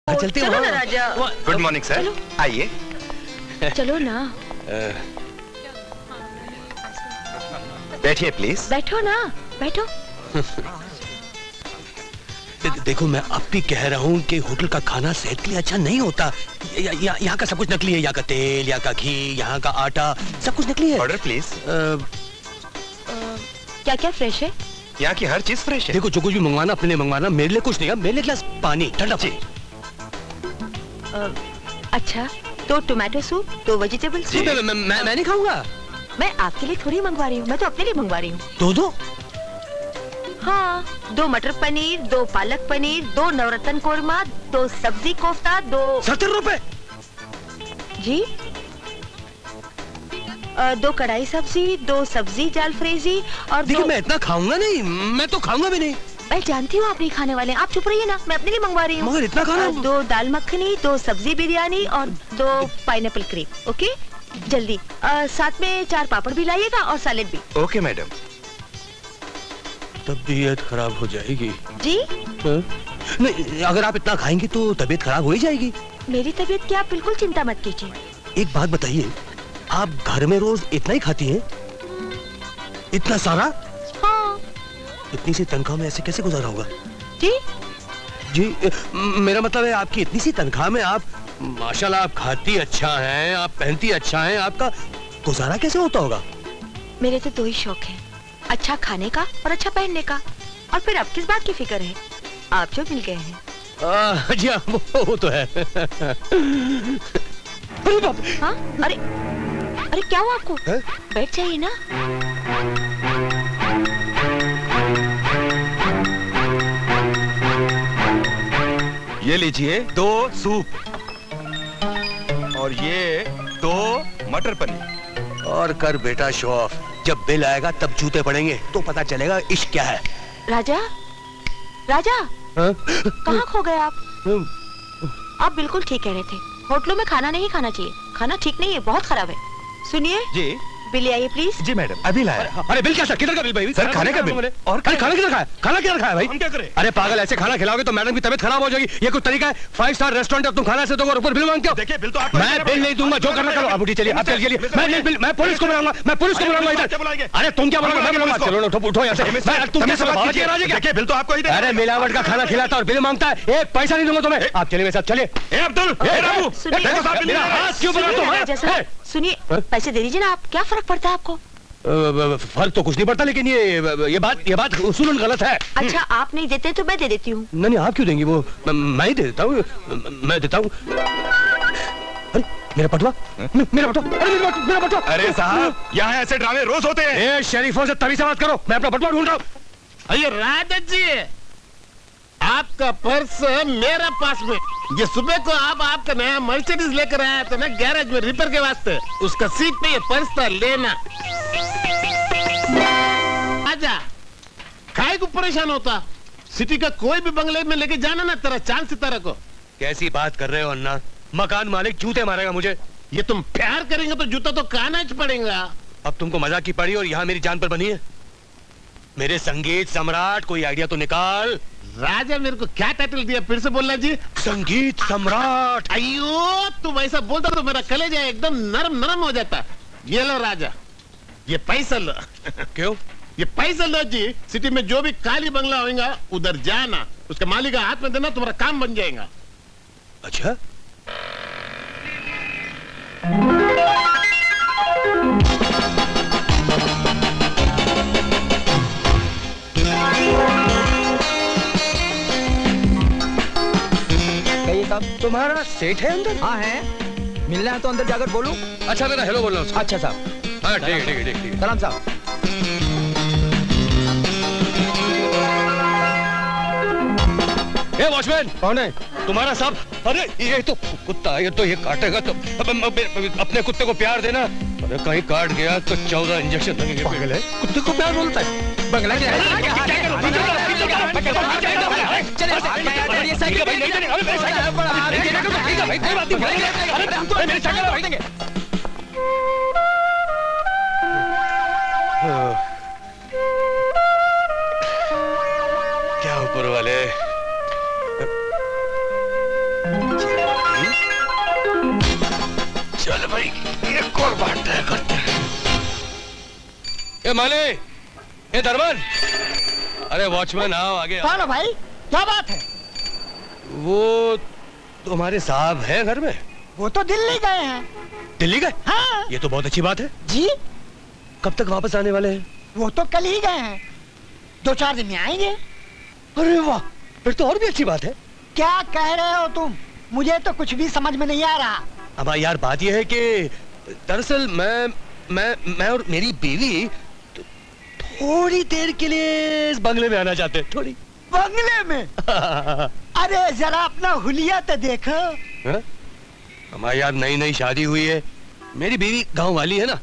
चलते चलो ना राजा। गुड मॉर्निंग सर, आइए। चलो ना। बैठिए प्लीज। बैठो ना, बैठो। देखो मैं अब भी कह रहा हूँ कि होटल का खाना सेहत के लिए अच्छा नहीं होता। यहाँ का सब कुछ नकली है, यहाँ का तेल, यहाँ का घी, यहाँ का आटा, सब कुछ नकली है। Order please. क्या क्या फ्रेश है? यहाँ की हर चीज फ्रेश है। देखो जो कुछ भी मंगवाना अपने लिए मंगवाना, मेरे लिए कुछ नहीं है, मेरे लिए गिलास पानी ठंडा पानी। अच्छा तो टोमेटो सूप, तो वेजिटेबल सूप। मैं नहीं खाऊंगा। मैं आपके लिए थोड़ी मंगवा रही हूँ, मैं तो अपने लिए मंगवा रही हूँ। दो हाँ, 2 मटर पनीर, 2 पालक पनीर, 2 नवरत्न कोरमा, 2 सब्जी कोफ्ता, 2। 70 रुपए जी। 2 कढ़ाई सब्जी, 2 सब्जी जालफ्रेजी और देखिए 2। मैं इतना खाऊंगा नहीं, मैं तो खाऊंगा भी नहीं। मैं जानती हूँ आप नहीं खाने वाले, आप चुप रहिए ना, मैं अपने लिए मंगवा रही हूँ। मगर इतना खाना। 2 दाल मखनी, 2 सब्जी बिरयानी और 2 पाइनएप्पल क्रीम। ओके जल्दी। साथ में 4 पापड़ भी लाइएगा और सैलेड भी। Okay madam. तबीयत खराब हो जाएगी। जी नहीं, अगर आप इतना खाएंगी तो तबीयत खराब हो ही जाएगी। मेरी तबीयत की आप बिल्कुल चिंता मत कीजिए। एक बात बताइए, आप घर में रोज इतना ही खाती हैं? इतना सारा? हाँ। इतनी सी तनख्वाह में ऐसे कैसे गुजारा होगा? जी मेरा मतलब है आपकी इतनी सी तनख्वाह में आप माशाल्लाह, आप खाती अच्छा हैं, आप पहनती अच्छा हैं, आपका गुजारा कैसे होता होगा? मेरे तो 2 ही शौक हैं, अच्छा खाने का और अच्छा पहनने का। और फिर अब किस बात की फिक्र है, आप जो मिल गए हैं। जी हाँ, वो तो है। अरे बाप। हाँ? अरे क्या हुआ आपको? बैठ जाइए ना। ये लीजिए 2 सूप और ये 2 मटर पनीर। और कर बेटा शो ऑफ, जब बिल आएगा तब जूते पड़ेंगे तो पता चलेगा इश्क क्या है। राजा, राजा कहाँ खो गए आप? आप बिल्कुल ठीक कह रहे थे, होटलों में खाना नहीं खाना चाहिए, खाना ठीक नहीं है, बहुत खराब है। सुनिए जी बिल ले आइए प्लीज। जी मैडम, अभी लाया। अरे बिल कैसा, किधर का बिल भाई? सर खाने का बिल। और खाना किधर खाया? खाना किधर खाया भाई? हम क्या करें? अरे पागल, ऐसे खाना खिलाओगे तो मैडम की तबीयत खराब हो जाएगी। ये कुछ तरीका है? 5 स्टार रेस्टोरेंट है, तुम खाना से दोगे और ऊपर बिल मांगते हो। देखिए बिल तो आपको मैं बिल नहीं दूंगा, जो करना करो। अब उठी चलिए, आप चलिए। मैं पुलिस को बुलाऊंगा, मैं पुलिस को बुलाऊंगा इधर। अरे तुम क्या बोलोगे? मैं बुलाऊंगा। चलो उठो यहाँ से। तुम कैसे बात किए राजा? देखिए बिल तो आपको ही। अरे मिलावट का खाना खिलाता और बिल मांगता है, 1 पैसा नहीं दूंगा तुम्हें। आप चलिए मेरे साथ, चलिए। अब्दुल, मेरा हाथ क्यों बुलाते हो? सुनिए पैसे दे दीजिए ना आप, क्या फर्क पड़ता है आपको? फर्क तो कुछ नहीं पड़ता, लेकिन ये बात उसूलन गलत है। अच्छा आप नहीं देते तो मैं दे देती हूँ। नहीं आप क्यों देंगी? वो मैं ही दे देता हूँ, मैं देता हूँ। अरे मेरा पटवा, मेरा पटवा, अरे मेरा पटवा। अरे साहब, यहाँ ऐसे ड्रामे रोज होते हैं। शरीफों से तभी से बात करो, मैं अपना पटवा ढूंढ रहा हूँ। अरे राजा जी, आपका पर्स है मेरा पास में। ये सुबह को आप आपका नया मर्सिडीज लेकर आया था ना गैरेज में रिपेयर के वास्ते, उसका सीट पे ये पर्स था, लेना। आजा, काहे को परेशान होता? सिटी का कोई भी बंगले में लेके जाना ना तेरा चांद सितारा को। कैसी बात कर रहे हो अन्ना? मकान मालिक जूते मारेगा मुझे। ये तुम प्यार करेंगे तो जूता तो खाना ही पड़ेगा। अब तुमको मजाक की पड़ी और यहाँ मेरी जान पर बनी है। मेरे संगीत सम्राट, कोई आइडिया तो निकाल। राजा मेरे को क्या टाइटल दिया, फिर से बोलना जी। संगीत सम्राट। अयो तू वैसा बोलता तो मेरा कलेजा एकदम नरम नरम हो जाता। ये लो राजा, ये पैसा लो। क्यों? ये पैसा लो जी, सिटी में जो भी खाली बंगला होगा उधर जाना, उसके मालिक का हाथ में देना, तुम्हारा काम बन जाएगा। अच्छा तुम्हारा सेठ है अंदर? हाँ है, मिलना है तो अंदर जाकर बोलूं? अच्छा मेरा हेलो बोलना उसको। अच्छा साहब। हाँ ठीक है। सलाम साहब। ए वॉचमैन। कौन है? तुम्हारा साहब। अरे ये तो कुत्ता है, ये काटेगा तो अपने कुत्ते को प्यार देना। अरे कहीं काट गया तो 14 इंजेक्शन लगेंगे। पागल है, कुत्ते को प्यार बोलता है? बंगला क्या है? क्या ऊपर वाले। भाई एक और बात तय करते हैं। ए माले, ए दरबान, अरे वॉचमैन आओ आगे आओ। कौन है भाई? क्या बात है? वो तुम्हारे साहब हैं घर में? वो तो दिल्ली गए हैं। दिल्ली गए? हाँ ये तो बहुत अच्छी बात है। जी, कब तक वापस आने वाले हैं? वो तो कल ही गए हैं, 2-4 दिन में आएंगे। अरे वाह, फिर तो और भी अच्छी बात है। क्या कह रहे हो तुम? मुझे तो कुछ भी समझ में नहीं आ रहा। अब यार बात यह है कि दरअसल मैं और मेरी बीवी थोड़ी देर के लिए इस बंगले में आना चाहते हैं। थोड़ी बंगले में? अरे जरा अपना हुलिया तो देखो। हमारी यार नई नई शादी हुई है, मेरी बीवी गांव वाली है ना,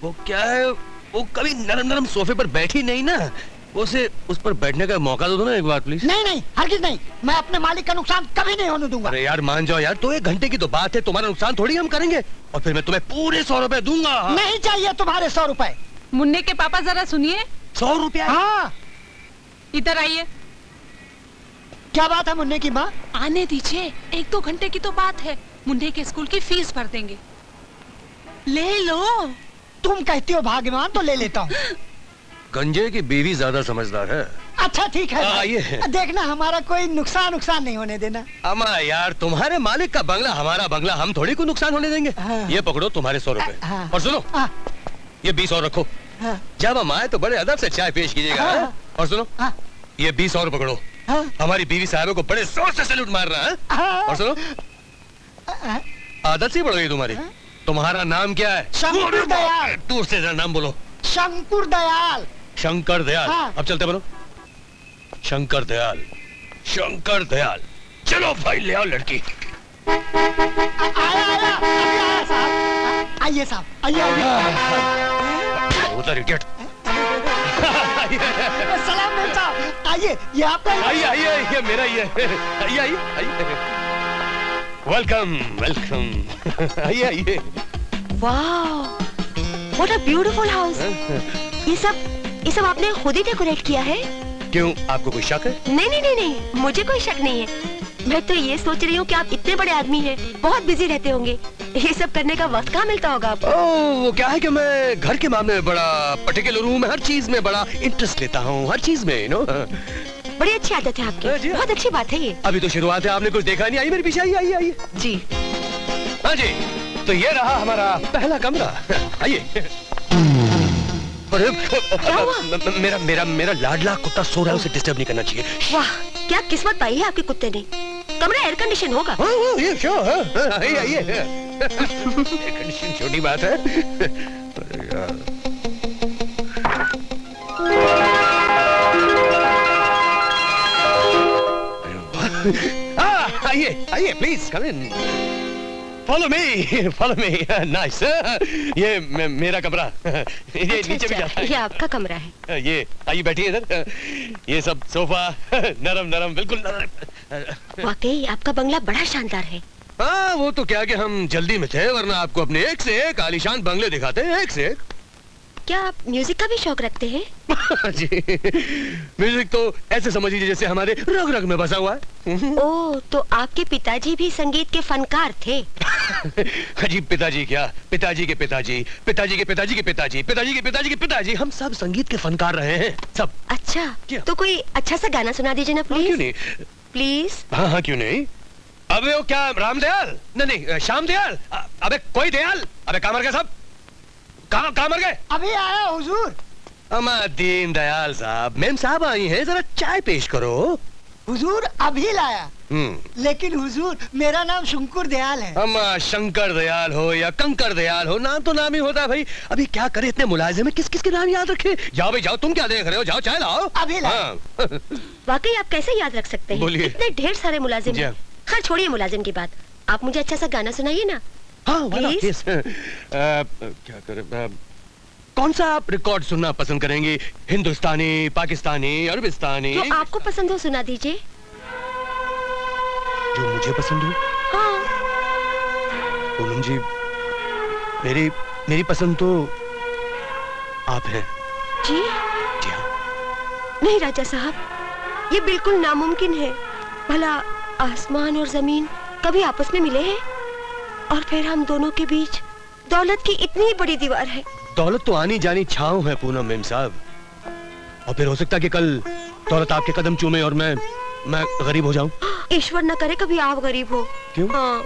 वो क्या है, वो कभी नरम नरम सोफे पर बैठी नहीं ना, उसे उस पर बैठने का मौका दो ना एक बार प्लीज। नहीं नहीं, हरगिज नहीं, मैं अपने मालिक का नुकसान कभी नहीं होने दूंगा। अरे यार मान जाओ यार, तो 1 घंटे की तो बात है, तुम्हारा नुकसान थोड़ी हम करेंगे, और फिर मैं तुम्हें पूरे 100 रुपए दूंगा। नहीं चाहिए तुम्हारे 100 रुपए। मुन्ने के पापा जरा सुनिए। 100 रुपया? हाँ, इधर आइए। क्या बात है मुन्ने की माँ? आने दीजिए, 1-2 घंटे की तो बात है। मुन्ने के स्कूल की फीस भर देंगे। ले लो। तुम कहती हो भाग्यवान तो ले लेता हूँ। गंजे की बीवी ज्यादा समझदार है। अच्छा ठीक है, आइए। देखना हमारा कोई नुकसान नहीं होने देना। अम्मा यार, तुम्हारे मालिक का बंगला हमारा बंगला, हम थोड़ी को नुकसान होने देंगे। हाँ। ये पकड़ो तुम्हारे 100 रुपए। हाँ। और सुनो, हाँ। ये 20 और रखो। हाँ। जब हम आए तो बड़े अदब से चाय पेश कीजिएगा। हाँ। हाँ? और सुनो, हाँ। ये 20 और पकड़ो। हाँ। हमारी बीवी साहबों को बड़े जोर से सैल्यूट मारना है। हाँ। और सुनो, हाँ। आदत सी बढ़ गई तुम्हारी। तुम्हारा नाम क्या है? शंकर दयाल। दूर से जरा नाम बोलो। शंकर दयाल। शंकर दयाल। हाँ। अब चलते बनो। शंकर दयाल, शंकर दयाल। चलो भाई ले आओ लड़की। आया साहब। आइए साहब, आइए। उधर इडियट। सलाम मेम साहब, आइए, ये आपका। आइए आइए, ये मेरा ही है। आइए आइए आइए। Welcome welcome. आइए आइए। वाह, व्हाट अ ब्यूटीफुल हाउस। ये सब आपने खुद ही डेकोरेट किया है? क्यों, आपको कोई शक है? नहीं नहीं नहीं नहीं, मुझे कोई शक नहीं है। मैं तो ये सोच रही हूँ कि आप इतने बड़े आदमी हैं, बहुत बिजी रहते होंगे, ये सब करने का वक्त कहाँ मिलता होगा आपको? वो क्या है कि मैं घर के मामले में बड़ा पर्टिकुलर हूँ, मैं हर चीज में बड़ा इंटरेस्ट लेता हूँ, हर चीज में, यू नो। बड़ी अच्छी आदत है आपकी, बहुत अच्छी बात है ये। अभी तो शुरुआत है, आपने कुछ देखा नहीं। आइए मेरे पीछे, आइए आइए आइए। जी हाँ जी, तो ये रहा हमारा पहला कमरा। आइए। अरे मेरा मेरा मेरा लाडला कुत्ता सो रहा है, उसे डिस्टर्ब नहीं करना चाहिए। वाह, क्या किस्मत पाई है आपके कुत्ते ने। कमरा एयर कंडीशन होगा। ये श्योर। आइए आइए। एयर कंडीशन छोटी बात है। अरे यार, आइए आइए please come in. Follow me, follow me. Nice. ये मेरा कमरा, ये नीचे भी जाता है। ये आपका कमरा है। ये आइए बैठिए इधर। ये सब सोफा नरम नरम, बिल्कुल नरम। वाकई आपका बंगला बड़ा शानदार है। हाँ, वो तो क्या कि हम जल्दी में थे, वरना आपको अपने एक से एक आलीशान बंगले दिखाते हैं, एक से एक। क्या आप म्यूजिक का भी शौक रखते हैं? जी, म्यूजिक तो ऐसे समझ लीजिए जैसे हमारे रग रग में बसा हुआ है। ओह, तो आपके पिताजी भी संगीत के फनकार थे? अजीब, पिताजी क्या, पिताजी के पिताजी, पिताजी के पिताजी के पिताजी, पिताजी के पिताजी के पिताजी, हम सब संगीत के फनकार रहे हैं, सब। अच्छा, क्या? तो कोई अच्छा सा गाना सुना दीजिए ना प्लीज। क्यों नहीं? प्लीज। हाँ हाँ, क्यों नहीं। अबे वो क्या, रामदयाल? नहीं, श्याम दयाल। अबे कोई दयाल, अबे कहाँ मर गए सब? कहाँ मर गए? अभी आया हुजूर। अमा दीन दयाल साहब, मेम साहब आई हैं, जरा चाय पेश करो। हुजूर अभी लाया। लेकिन हुजूर, मेरा नाम शंकर दयाल है। अम्मा शंकर दयाल हो या कंकर दयाल हो, नाम तो नाम ही होता है भाई। अभी क्या करे, इतने मुलाजिम में किस किस के नाम याद रखे। जाओ भाई जाओ, तुम क्या देख रहे हो, जाओ चाय लाओ। अभी लाओ। वाकई आप कैसे याद रख सकते हैं? बोलिए। इतने ढेर सारे मुलाजिम हैं। हाँ। खैर छोड़िए मुलाजिम की बात, आप मुझे अच्छा सा गाना सुनाइए ना। हाँ, Please? क्या करें, कौन सा आप रिकॉर्ड सुनना पसंद करेंगी? हिंदुस्तानी, पाकिस्तानी, अरबिस्तानी? जो आपको पसंद हो सुना दीजिए। जो मुझे पसंद हो? हाँ। पूनम जी, मेरी पसंद तो आप हैं। जी? जी हाँ। नहीं राजा साहब, ये बिल्कुल नामुमकिन है। भला आसमान और जमीन कभी आपस में मिले हैं? और फिर हम दोनों के बीच दौलत की इतनी बड़ी दीवार है। दौलत तो आनी जानी छाँव है पूनम मेम साहब, और फिर हो सकता है कि कल दौलत आपके कदम चूमे और मैं गरीब हो जाऊं। ईश्वर न करे कभी आप गरीब हो। क्यों? हाँ।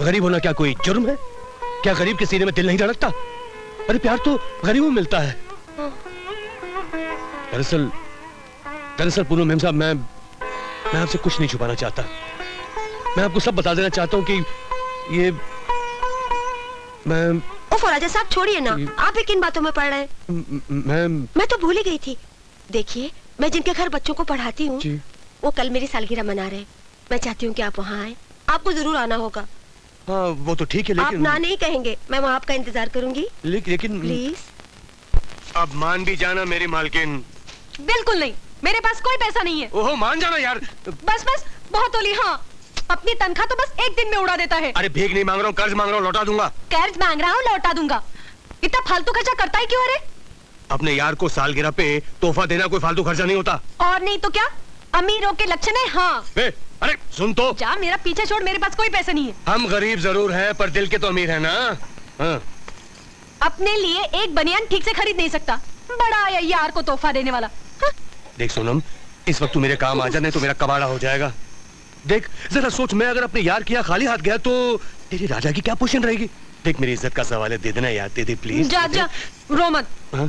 गरीब होना क्या कोई जुर्म है? क्या गरीब के सीने में दिल नहीं धड़कता? अरे प्यार तो गरीबों में मिलता है। दरअसल पूनम मेम साहब, मैं आपसे कुछ नहीं छुपाना चाहता। मैं आपको सब बता देना चाहता हूँ कि ये ओफो राजा साहब छोड़िए ना, आप भी किन बातों में पढ़ रहे हैं? मैं तो भूल ही गई थी। देखिए, मैं जिनके घर बच्चों को पढ़ाती हूँ वो कल मेरी सालगिरह मना रहे हैं। मैं चाहती हूँ कि आप वहाँ आए। आपको जरूर आना होगा। हाँ वो तो ठीक है, लेकिन आप ना नहीं कहेंगे, मैं वहाँ आपका इंतजार करूंगी। लेकिन प्लीज। अब मान भी जाना मेरी मालकिन। बिल्कुल नहीं, मेरे पास कोई पैसा नहीं है। ओहो मान जाना यार। बस बस बहुत होली। हाँ, अपनी तनख्वाह तो बस एक दिन में उड़ा देता है। अरे भीख नहीं मांग रहा हूँ, कर्ज मांग रहा हूँ, लौटा दूंगा। कर्ज मांग रहा हूँ, लौटा दूंगा। इतना फालतू खर्चा करता है क्यों? अरे अपने यार को सालगिरह पे तोहफा देना कोई फालतू खर्चा नहीं होता। और नहीं तो क्या, अमीरों के लक्षण है। हाँ अरे सुन तो, जा मेरा पीछे छोड़, मेरे पास कोई पैसा नहीं है। हम गरीब जरूर हैं पर दिल के तो अमीर है ना। हाँ। अपने लिए एक बनियान ठीक से खरीद नहीं सकता, बड़ा आया यार को तोहफा देने वाला। हाँ? देख सोनम, इस वक्त तू मेरे काम आ जा, नहीं तो मेरा कबाड़ा हो जाएगा। देख जरा सोच, मैं अगर अपने यार के यहाँ खाली हाथ गया तो तेरी राजा की क्या पोजीशन रहेगी? देख मेरी इज्जत का सवाल है, दे देना यार, दे दे प्लीज। जा जा, रो मत। हाँ?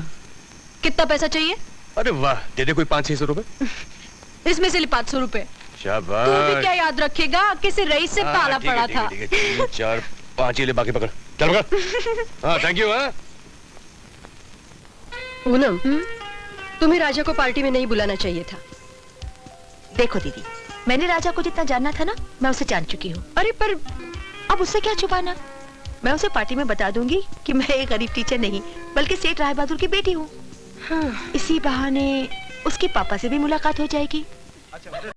कितना पैसा चाहिए? अरे वाह, दे दे कोई 500-600 रुपए। इसमें से 500 रुपए। शाबाश। तू भी क्या याद रखेगा, किसी रईस से पाला पड़ा था। 3, 4, 5 ही ले, बाकी पकड़। चल पकड़। हाँ थैंक यू। हाँ पूनम, तुम्हें राजा को पार्टी में नहीं बुलाना चाहिए था। देखो दीदी, मैंने राजा को जितना जानना था ना, मैं उसे जान चुकी हूँ। अरे पर अब उससे क्या छुपाना? मैं उसे पार्टी में बता दूंगी कि मैं एक गरीब टीचर नहीं बल्कि सेठ राय बहादुर की बेटी हूँ। हाँ, इसी बहाने उसके पापा से भी मुलाकात हो जाएगी।